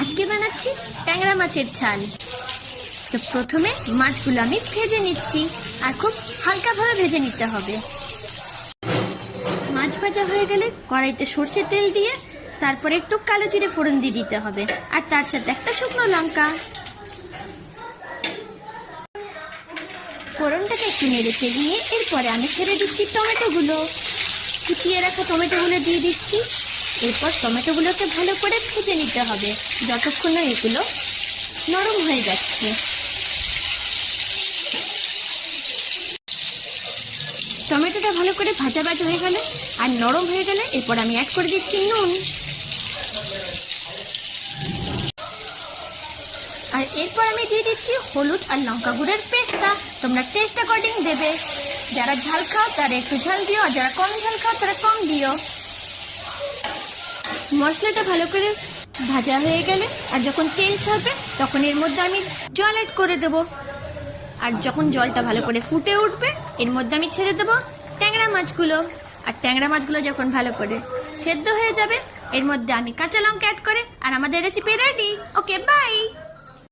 আজকে বানাচ্ছি ট্যাংরা মাছের ঝাল। তো প্রথমে মাছগুলো আমি ভেজে নিচ্ছি, আর খুব হালকাভাবে ভেজে নিতে হবে। মাছ ভাজা হয়ে গেলে কড়াইতে সর্ষের তেল দিয়ে তারপরে একটু কালো জিরে ফোড়ন দিয়ে দিতে হবে, আর তার সাথে একটা শুকনো লঙ্কা। ফোড়নটাকে একটু নেড়ে চেড়িয়ে এরপরে আমি ছেড়ে দিচ্ছি টমেটোগুলো। কুচিয়ে রাখা টমেটোগুলো দিয়ে দিচ্ছি। এরপর টমেটোগুলোকে ভালো করে ভেজে নিতে হবে যতক্ষণ না এগুলো নরম হয়ে যাচ্ছে। টমেটোটা ভালো করে ভাজা ভাজা হয়ে গেলে আর নরম হয়ে গেলে এরপর আমি অ্যাড করে দিচ্ছি নুন। আর এরপর আমি দিয়ে দিচ্ছি হলুদ আর লঙ্কা গুঁড়োর পেস্টটা। তোমরা টেস্ট অ্যাকর্ডিং দেবে। যারা ঝাল খাও তারা একটু ঝাল দিও, আর যারা কম ঝাল খাও তারা কম দিও। মশলাটা ভালো করে ভাজা হয়ে গেলে আর যখন তেল ছাড়বে তখন এর মধ্যে আমি জল অ্যাড করে দেবো। আর যখন জলটা ভালো করে ফুটে উঠবে এর মধ্যে আমি ছেড়ে দেবো ট্যাংরা মাছগুলো। আর ট্যাংরা মাছগুলো যখন ভালো করে সেদ্ধ হয়ে যাবে এর মধ্যে আমি কাঁচা লঙ্কা অ্যাড করে আর আমাদের রেসিপি রেডি। Okay, by.